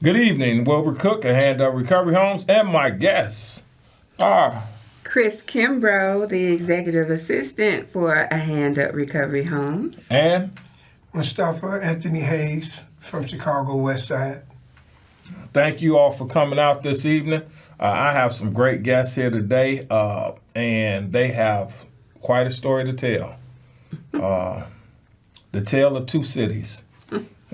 Good evening, Wilbert Cook at Hand Up Recovery Homes, and my guests are Chris Kimbrough, the executive assistant for A Hand Up Recovery Homes. and Mustafa Anthony Hayes from Chicago West Side. thank you all for coming out this evening. I have some great guests here today, and they have quite a story to tell. The tale of two cities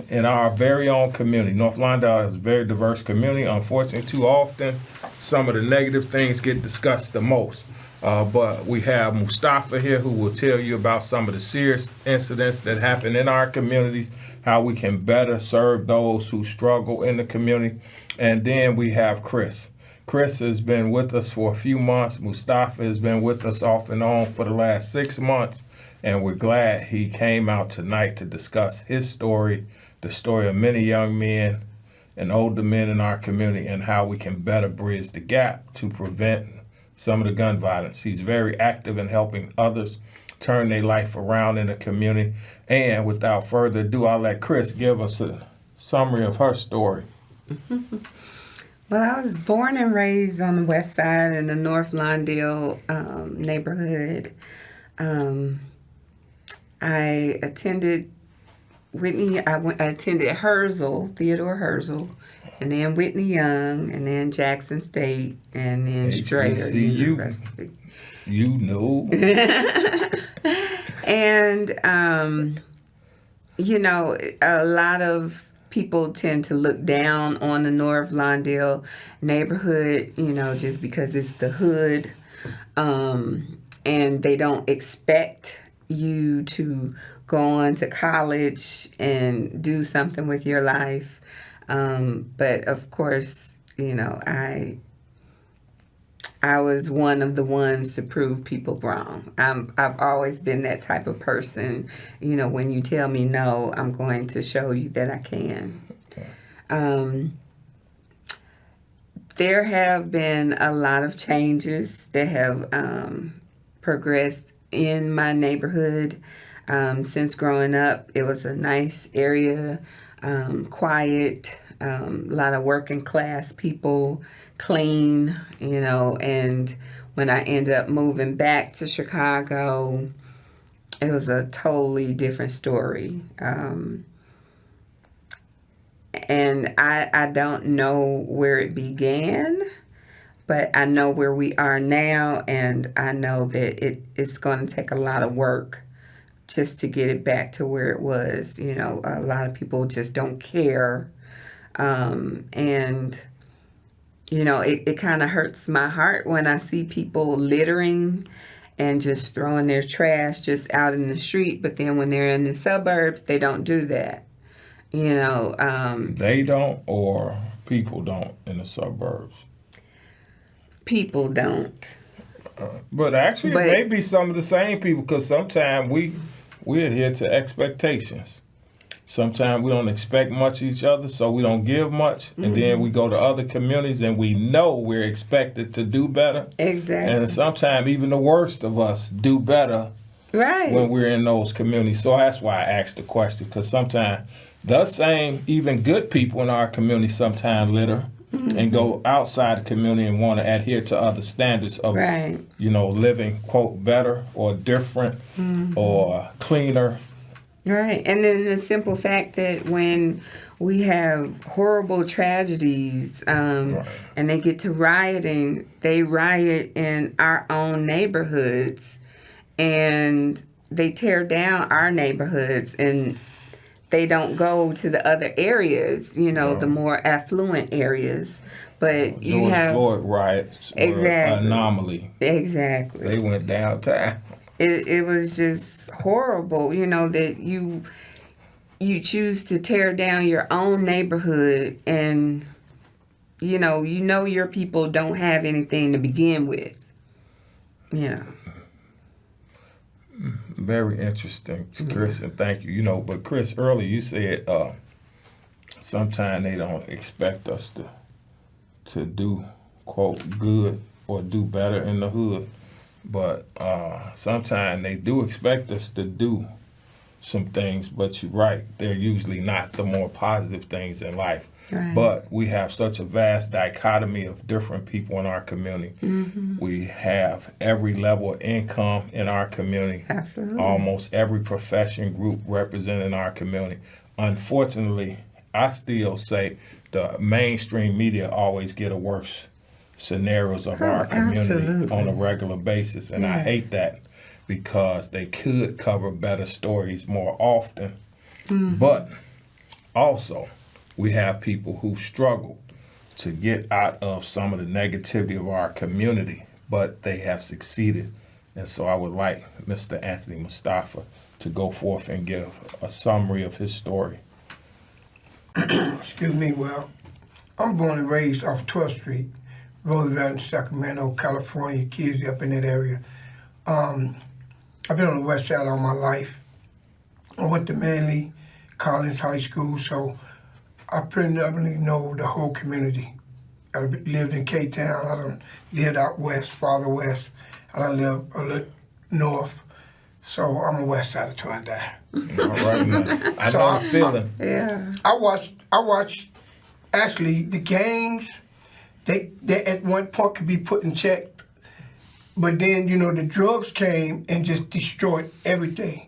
in our very own community. North Lawndale is a very diverse community. Unfortunately, too often, some of the negative things get discussed the most. But we have Mustafa here who will tell you about some of the serious incidents that happen in our communities, how we can better serve those who struggle in the community. And then we have Chris. Chris has been with us for a few months. Mustafa has been with us off and on for the last 6 months. And we're glad he came out tonight to discuss his story, the story of many young men and older men in our community, and how we can better bridge the gap to prevent some of the gun violence. He's very active in helping others turn their life around in the community. And without further ado, I'll let Chris give us a summary of her story. Well, I was born and raised on the west side in the North Lawndale neighborhood. I attended I attended Herzl, Theodore Herzl, and then Whitney Young, and then Jackson State, and then Strayer University. You know. And, a lot of people tend to look down on the North Lawndale neighborhood, just because it's the hood, and they don't expect you to go on to college and do something with your life. But of course, I was one of the ones to prove people wrong. I've always been that type of person. When you tell me no, I'm going to show you that I can. There have been a lot of changes that have progressed in my neighborhood. Since growing up, it was a nice area, quiet, a lot of working class people, clean, and when I ended up moving back to Chicago, it was a totally different story. And I don't know where it began, but I know where we are now, and I know that it's going to take a lot of work just to get it back to where it was. A lot of people just don't care. And it kind of hurts my heart when I see people littering and just throwing their trash just out in the street. But then when they're in the suburbs, they don't do that. They don't, or people don't in the suburbs? People don't. But actually, it may be some of the same people, because sometimes we adhere to expectations. Sometimes we don't expect much of each other, so we don't give much. And then we go to other communities and we know we're expected to do better. Exactly. And sometimes even the worst of us do better when we're in those communities. So that's why I asked the question, because sometimes the same, even good people in our community sometimes litter and go outside the community and want to adhere to other standards of, living, quote, better or different or cleaner. Right. And then the simple fact that when we have horrible tragedies and they get to rioting, they riot in our own neighborhoods and they tear down our neighborhoods, and they don't go to the other areas, the more affluent areas. But you have George Floyd riots were an anomaly. Exactly. They went downtown. It was just horrible, that you choose to tear down your own neighborhood, and your people don't have anything to begin with. Very interesting, Chris, and thank you. But Chris, earlier you said sometimes they don't expect us to do, quote, good or do better in the hood. But sometimes they do expect us to do some things, but you're right, they're usually not the more positive things in life. Right. But we have such a vast dichotomy of different people in our community. We have every level of income in our community. Absolutely. Almost every profession group represented in our community. Unfortunately, I still say the mainstream media always get a worse scenarios of our community absolutely. on a regular basis. And I Yes. hate that because they could cover better stories more often. But also, we have people who struggle to get out of some of the negativity of our community, but they have succeeded. And so I would like Mr. Anthony Mustafa to go forth and give a summary of his story. Excuse me. Well, I'm born and raised off 12th Street, Roosevelt in Sacramento, California, kids up in that area. I've been on the west side all my life. I went to Manly Collins High School, so I pretty much know the whole community. I lived in K-Town. I done lived out west, farther west. I done lived a little north. So I'm a west sider till I die. All right, man. I So know the feeling. Yeah. I watched actually the gangs, they at one point could be put in check. But then, you know, the drugs came and just destroyed everything.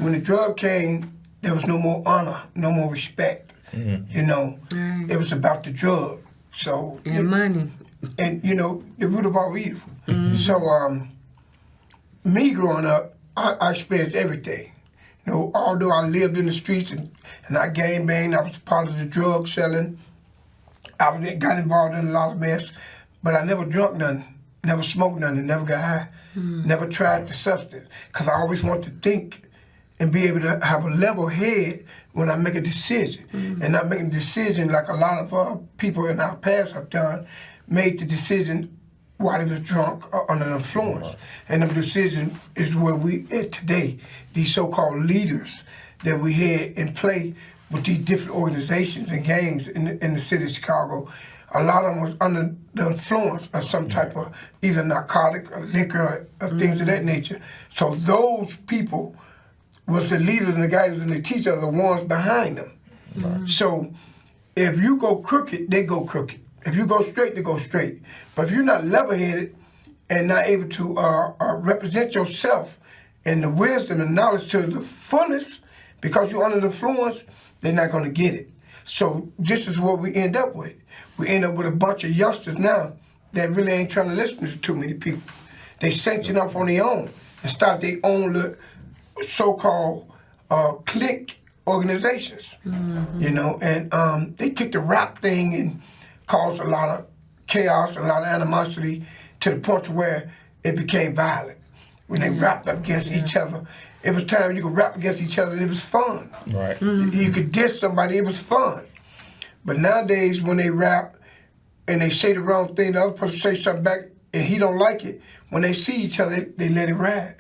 When the drug came, there was no more honor, no more respect. You know, Right. it was about the drug. So, And money. and you know, the root of all evil. So, me growing up, I experienced everything. You know, although I lived in the streets and I gang banged, I was part of the drug selling. Got involved in a lot of mess, but I never drunk nothing, never smoked nothing, never got high, never tried the substance, because I always wanted to think and be able to have a level head when I make a decision, and not making a decision like a lot of people in our past have done, made the decision while they was drunk or under the influence. And the decision is where we at today, these so-called leaders that we had in play with these different organizations and gangs in the city of Chicago. A lot of them was under the influence of some type of either narcotic or liquor or things of that nature. So those people was the leaders and the guys and the teachers are the ones behind them. So if you go crooked, they go crooked. If you go straight, they go straight. But if you're not level-headed and not able to represent yourself and the wisdom and knowledge to the fullest, because you're under the influence, they're not going to get it. So this is what we end up with. We end up with a bunch of youngsters now that really ain't trying to listen to too many people. They sanction up on their own and start their own little so-called clique organizations, you know, and they took the rap thing and caused a lot of chaos, a lot of animosity to the point to where it became violent. When they rapped up against each other, it was time you could rap against each other and it was fun. Right. You could diss somebody, it was fun. But nowadays when they rap and they say the wrong thing, the other person say something back and he don't like it, when they see each other, they let it ride.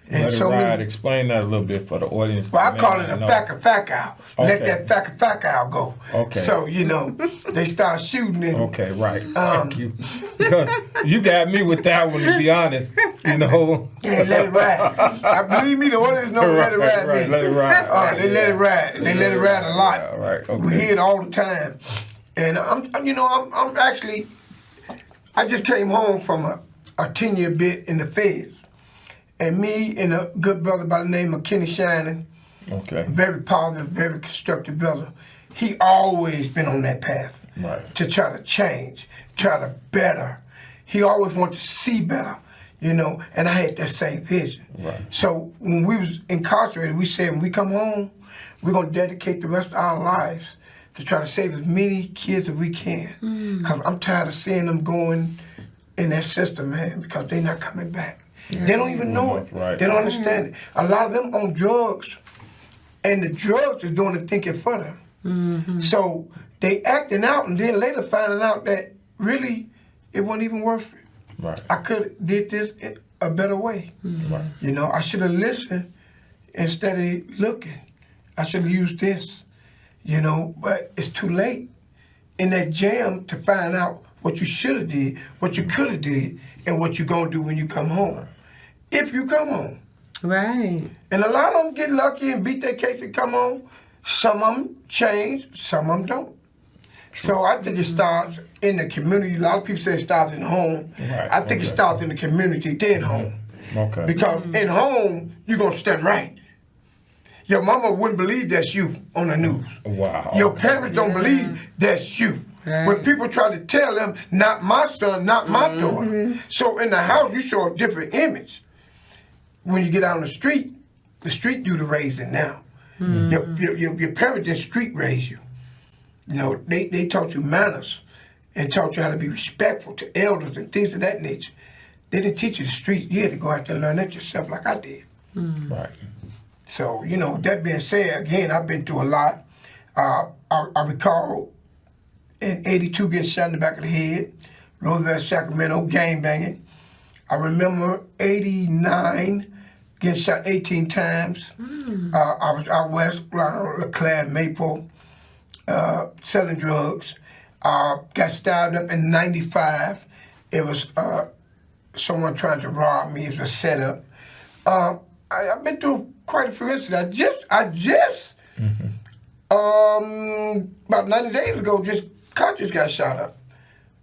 And Let it ride. Explain that a little bit for the audience. Well, I that call may it not a know. fack out. Let Okay. that fack out go. Okay. So, you know, they start shooting and Okay, right. Thank you. Because you got me with that one, to be honest. You know. yeah, let it ride. I believe me, the audience know let it ride. Right, me. let it ride. They let it ride. They let it ride a lot. Yeah, right, okay. We hear it all the time. And I'm actually, I just came home from a 10-year bit in the feds. And me and a good brother by the name of Kenny Shining, Okay. very positive, very constructive brother, he always been on that path Right. to try to change, try to better. He always wanted to see better, you know, and I had that same vision. Right. So when we was incarcerated, we said when we come home, we're going to dedicate the rest of our lives to try to save as many kids as we can. Because I'm tired of seeing them going in that system, man, because they're not coming back. They don't even know it. Right. They don't understand it. A lot of them on drugs, and the drugs is doing the thinking for them. So they acting out and then later finding out that really it wasn't even worth it. Right. I could have did this a better way. Right. You know, I should have listened instead of looking. I should have used this, you know, but it's too late in that jam to find out what you should have did, what you could have did, and what you're going to do when you come home. If you come home. Right. And a lot of them get lucky and beat their case and come on. Some of them change, some of them don't. So I think it starts in the community. A lot of people say it starts in home. Right, I think it starts in the community, then home. Okay. Because in home, you're going to stand right. Your mama wouldn't believe that's you on the news. Wow. Your parents don't believe that's you. Right. When people try to tell them, not my son, not my daughter. So in the house, you show a different image. When you get out on the street do the raising now. Your parents didn't street raise you. You know, they taught you manners and taught you how to be respectful to elders and things of that nature. They didn't teach you the street. You had to go out there and learn that yourself like I did. Right. So, you know, that being said, again, I've been through a lot. I recall in 82 getting shot in the back of the head, Roosevelt, Sacramento, gang banging. I remember 89 getting shot 18 times. I was out west, LeClaire, Maple, selling drugs. Got stabbed up in 95. It was someone trying to rob me. It was a setup. I've been through quite a few incidents. I just about 90 days ago, car just got shot up.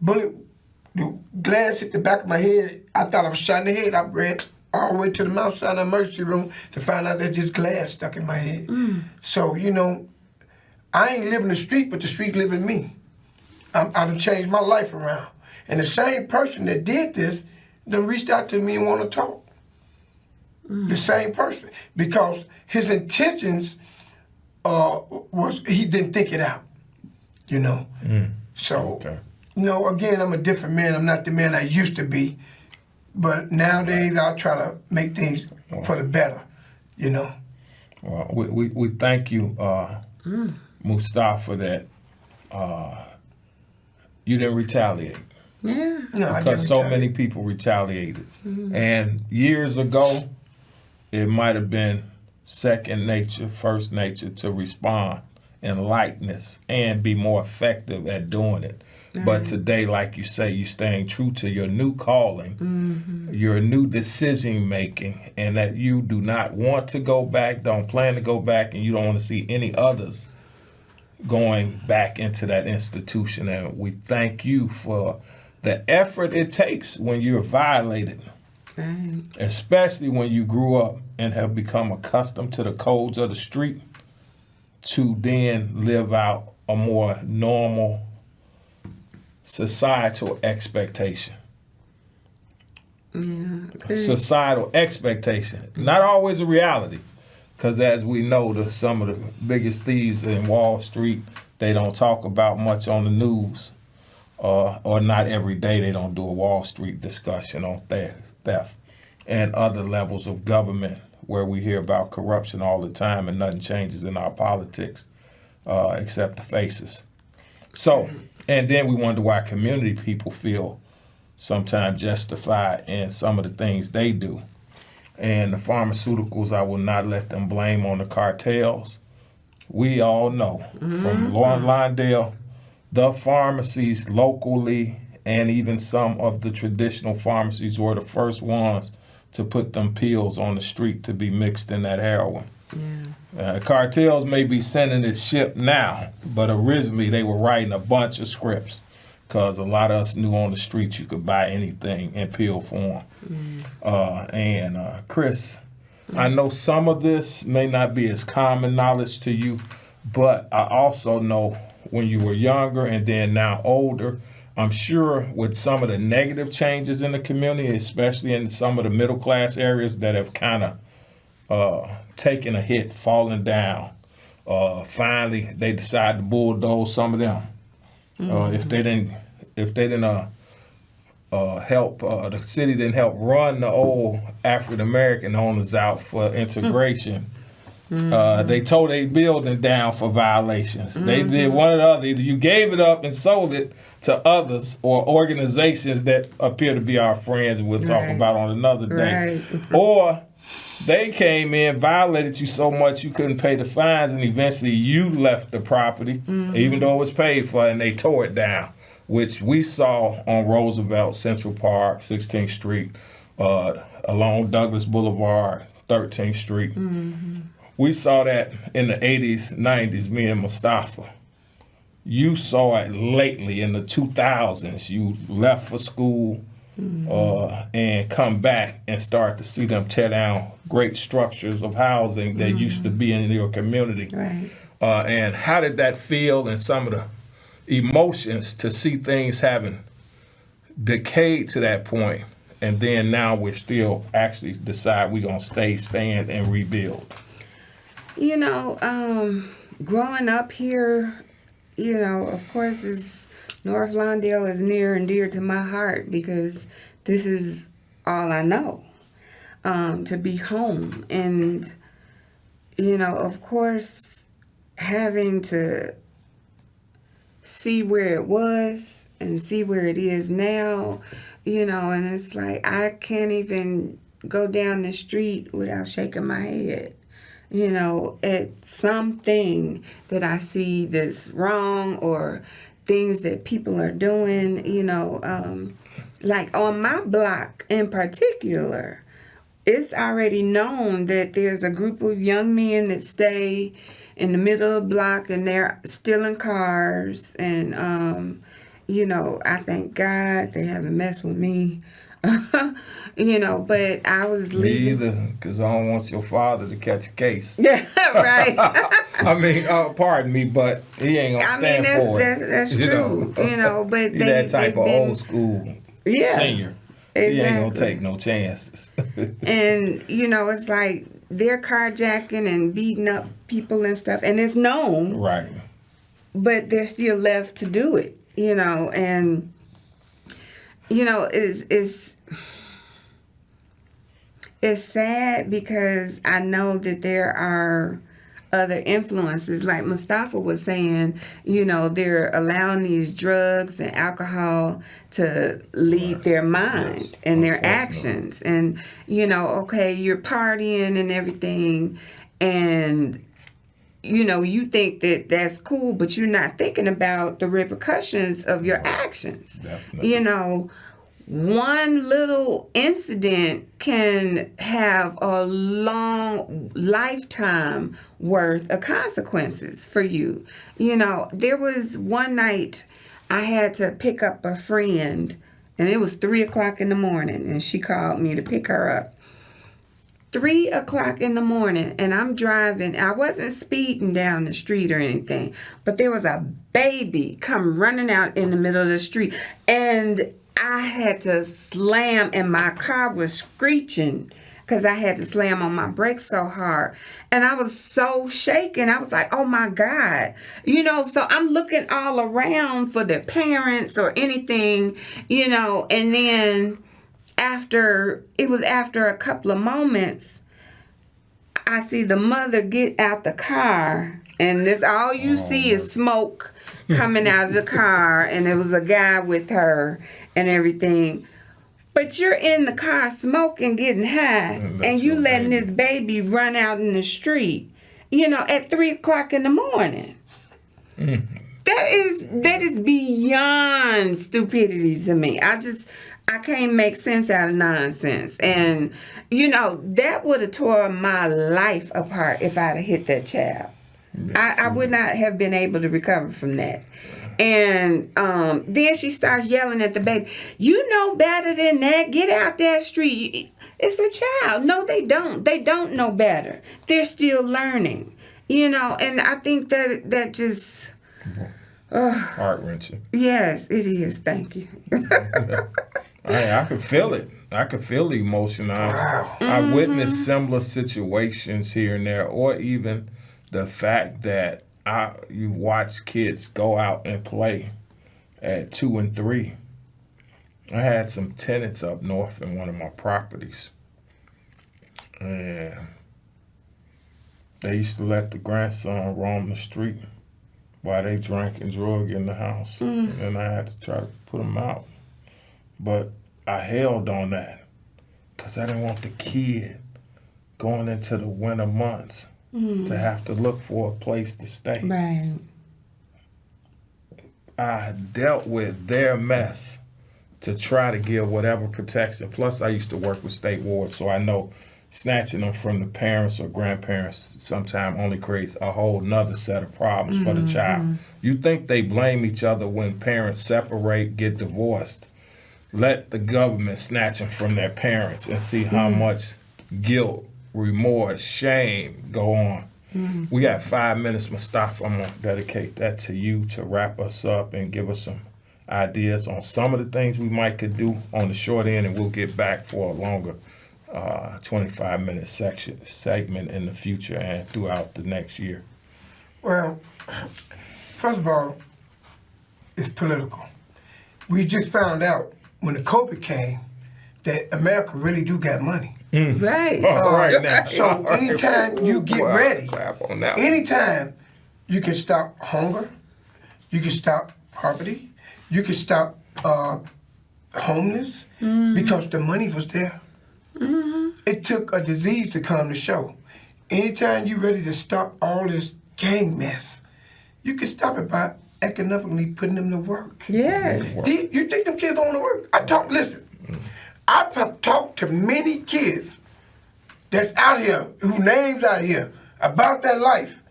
Bullet, the glass hit the back of my head. I thought I was shot in the head. I ran all the way to the Mount Sinai emergency room to find out that just glass stuck in my head. So, you know, I ain't living the street, but the street living me. I done changed my life around. And the same person that did this done reached out to me and want to talk. The same person. Because his intentions was he didn't think it out, you know. So, you know, again, I'm a different man. I'm not the man I used to be. But nowadays, I'll try to make things for the better, you know. Well, we thank you, Mustafa, for that. You didn't retaliate. Yeah. No, Because so many people retaliated. And years ago, it might have been second nature, first nature to respond in lightness and be more effective at doing it. But today, like you say, you're staying true to your new calling, your new decision making, and that you do not want to go back, don't plan to go back, and you don't want to see any others going back into that institution. And we thank you for the effort it takes when you're violated. Right. Especially when you grew up and have become accustomed to the codes of the street, to then live out a more normal societal expectation. Yeah. Okay. Societal expectation. Not always a reality. Because as we know, some of the biggest thieves in Wall Street, they don't talk about much on the news. Or not every day they don't do a Wall Street discussion on theft and other levels of government where we hear about corruption all the time and nothing changes in our politics except the faces. So, and then we wonder why community people feel sometimes justified in some of the things they do. And the pharmaceuticals, I will not let them blame on the cartels. We all know from Lauren Lindale, the pharmacies locally and even some of the traditional pharmacies were the first ones to put them pills on the street to be mixed in that heroin. The cartels may be sending it shipped now, but originally they were writing a bunch of scripts because a lot of us knew on the streets you could buy anything in pill form. Chris, I know some of this may not be as common knowledge to you, but I also know when you were younger and then now older, I'm sure with some of the negative changes in the community, especially in some of the middle class areas that have kind of taken a hit, fallen down, finally they decide to bulldoze some of them. If they didn't help, the city didn't help run the old African American owners out for integration. They tore their building down for violations. They did one or the other. Either you gave it up and sold it to others or organizations that appear to be our friends we'll talk about on another day. Or they came in, violated you so much you couldn't pay the fines, and eventually you left the property, even though it was paid for, and they tore it down, which we saw on Roosevelt, Central Park, 16th Street, along Douglas Boulevard, 13th Street. We saw that in the 80s, 90s, me and Mustafa. You saw it lately in the 2000s. You left for school and come back and start to see them tear down great structures of housing that used to be in your community. Right. And how did that feel, and some of the emotions to see things having decayed to that point, and then now we're still actually decide we're going to stand, and rebuild? You know, growing up here, you know, of course, North Lawndale is near and dear to my heart because this is all I know, to be home. And, you know, of course, having to see where it was and see where it is now, you know, and it's like I can't even go down the street without shaking my head, you know, at something that I see that's wrong or things that people are doing, you know, like on my block in particular, it's already known that there's a group of young men that stay in the middle of the block and they're stealing cars. And, you know, I thank God they haven't messed with me. You know, but I was leaving. Me either, because I don't want your father to catch a case. Right. I mean, pardon me, but he ain't gonna stand for it. That's true. You know, but He that type of old school senior. Exactly. He ain't gonna take no chances. And, you know, it's like they're carjacking and beating up people and stuff, and it's known. Right. But they're still left to do it, you know, and, you know, it's sad because I know that there are other influences. Like Mustafa was saying, you know, they're allowing these drugs and alcohol to lead their mind and their actions. And, you know, okay, you're partying and everything, and, you know, you think that that's cool, but you're not thinking about the repercussions of your actions. Definitely. You know, one little incident can have a long lifetime worth of consequences for you. You know, there was one night I had to pick up a friend, and it was 3 o'clock in the morning, and she called me to pick her up. 3 o'clock in the morning, and I'm driving. I wasn't speeding down the street or anything, but there was a baby come running out in the middle of the street, and I had to slam, and my car was screeching because I had to slam on my brakes so hard. And I was so shaken. I was like, oh my God. You know, so I'm looking all around for the parents or anything, you know, and then after a couple of moments, I see the mother get out the car, and this all you see is smoke coming out of the car, and it was a guy with her and everything. But you're in the car smoking, getting high, and you letting this baby run out in the street, you know, at 3 o'clock in the morning. That is beyond stupidity to me. I can't make sense out of nonsense. And, you know, that would have torn my life apart if I'd have hit that child. I would not have been able to recover from that. And then she starts yelling at the baby, you know better than that. Get out that street. It's a child. No, they don't. They don't know better. They're still learning. You know, and I think that just... heart-wrenching. Yes, it is. Thank you. I can feel it. I can feel the emotion. I witnessed similar situations here and there, or even the fact that you watch kids go out and play at 2 and 3. I had some tenants up north in one of my properties, and they used to let the grandson roam the street while they drank and drug in the house, and I had to try to put them out. But I held on that because I didn't want the kid going into the winter months to have to look for a place to stay. Right. I dealt with their mess to try to give whatever protection. Plus, I used to work with state wards, so I know snatching them from the parents or grandparents sometimes only creates a whole nother set of problems for the child. You think they blame each other when parents separate, get divorced. Let the government snatch them from their parents and see how much guilt, remorse, shame go on. We got 5 minutes, Mustafa. I'm going to dedicate that to you to wrap us up and give us some ideas on some of the things we might could do on the short end, and we'll get back for a longer 25-minute segment in the future and throughout the next year. Well, first of all, it's political. We just found out when the COVID came that America really do got money. Right. Right now. So anytime you get ready, Clap on that one. anytime you can stop hunger, you can stop poverty, you can stop homeless because the money was there. It took a disease to come to show. Anytime you're ready to stop all this gang mess, you can stop it by economically putting them to work. Yes. You think them kids don't want to work? Listen, I've talked to many kids that's out here, whose names out here, about that life,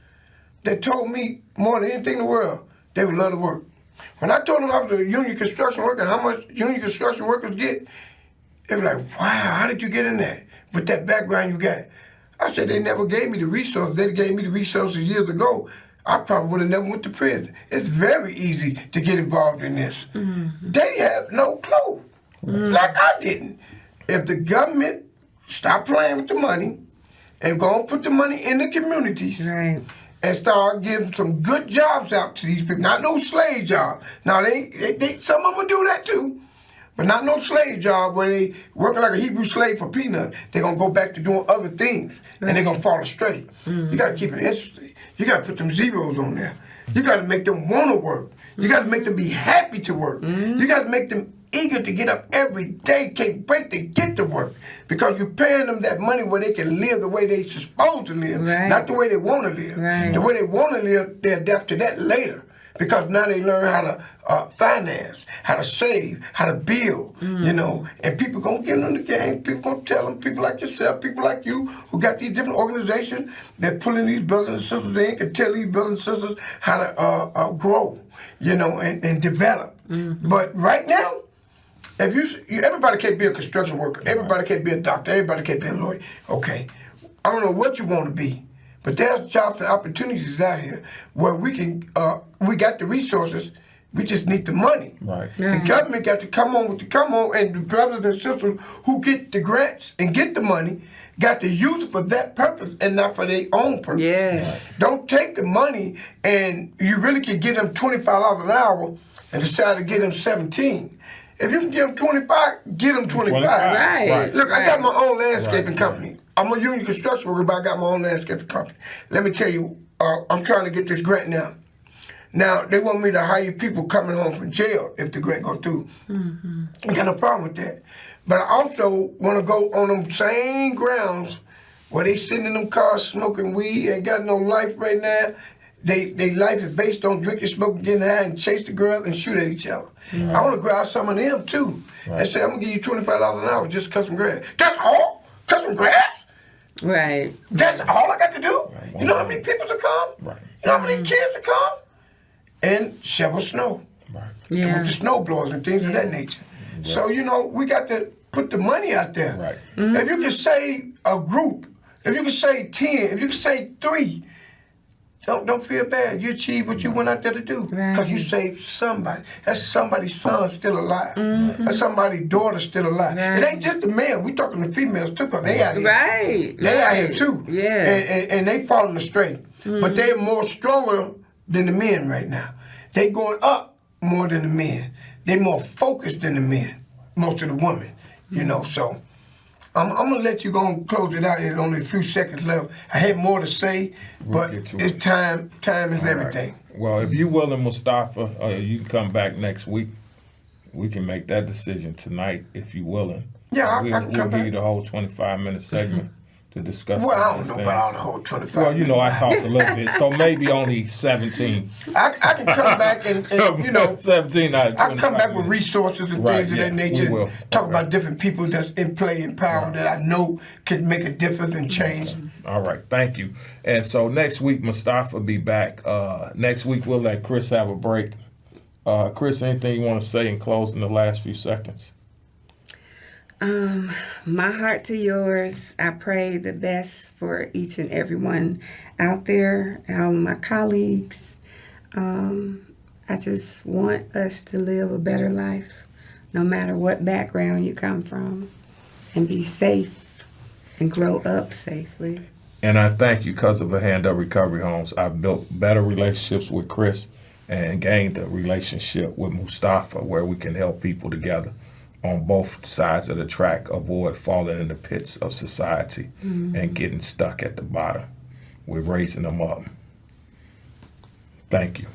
that told me more than anything in the world, they would love to work. When I told them I was a union construction worker and how much union construction workers get, they were like, wow, how did you get in there with that background you got? I said, they never gave me the resources. They gave me the resources years ago. I probably would have never went to prison. It's very easy to get involved in this. They have no clue, like I didn't. If the government stopped playing with the money and go and put the money in the communities, Right. and start giving some good jobs out to these people. Not no slave job. Now, they some of them will do that too, but not no slave job where they working like a Hebrew slave for peanut. They're going to go back to doing other things, and they're going to fall astray. You got to keep it interesting. You got to put them zeros on there. You got to make them want to work. You got to make them be happy to work. You got to make them eager to get up every day, can't break to get to work, because you're paying them that money where they can live the way they supposed to live, not the way they want to live. Right. The way they want to live, they adapt to that later, because now they learn how to finance, how to save, how to build, you know, and people going to get them in the game. People going to tell them, people like yourself, people like you, who got these different organizations that pulling these brothers and sisters in, can tell these brothers and sisters how to grow, you know, and develop. But right now, if everybody can't be a construction worker, everybody can't be a doctor, everybody can't be a lawyer. Okay, I don't know what you want to be, but there's jobs and opportunities out here where we can. We got the resources. We just need the money. Right. The government got to come on, and the brothers and sisters who get the grants and get the money got to use it for that purpose and not for their own purpose. Yes. Don't take the money and you really can get them $25 an hour and decide to get them 17. If you can give them 25, get them 25. Right. Look, I got my own landscaping Right. company. I'm a union construction worker, but I got my own landscaping company. Let me tell you, I'm trying to get this grant now. Now, they want me to hire people coming home from jail if the grant goes through. I got no problem with that. But I also want to go on them same grounds where they sitting in them cars smoking weed, ain't got no life right now. They life is based on drinking, smoking, getting high, and chase the girl and shoot at each other. I want to grab some of them too and say, I'm going to give you $25 an hour just to cut some grass. That's all? Cut some grass? Right. That's all I got to do? You know how many people to come? Right. You know how many kids to come? And shovel snow. Right. Yeah. With the snow blowers and things of that nature. So, you know, we got to put the money out there. Right. If you can save a group, if you can save 10, if you can save 3, don't feel bad. You achieved what you went out there to do. Because you saved somebody. That's somebody's son still alive. That's somebody's daughter still alive. It ain't just the male. We talking to females too, because they out here. Right. They out here too. Yeah. And they falling astray. But they're more stronger than the men right now. They going up more than the men. They more focused than the men. Most of the women. You know, so I'm going to let you go and close it out. There's only a few seconds left. I had more to say, but it's time. Time is everything. Right. Well, if you're willing, Mustafa, you can come back next week. We can make that decision tonight if you're willing. Yeah, I can we'll come give back. you the whole 25-minute segment to discuss Well, some I of don't these know things? about all the whole 25 Well, you know, I minutes. talked a little bit, so maybe only 17. I can come back and you know, 17 out of 25 I can come back with minutes. resources and Right, things of yeah, that nature. we will. And talk Okay. about different people that's in play and power Right. that I know can make a difference and change. All right, thank you. And so next week, Mustafa will be back. Next week, we'll let Chris have a break. Chris, anything you want to say in closing the last few seconds? My heart to yours. I pray the best for each and everyone out there, all of my colleagues. I just want us to live a better life, no matter what background you come from, and be safe and grow up safely. And I thank you because of a Hand Up Recovery Homes. I've built better relationships with Chris and gained a relationship with Mustafa where we can help people together on both sides of the track avoid falling in the pits of society and getting stuck at the bottom. We're raising them up. Thank you.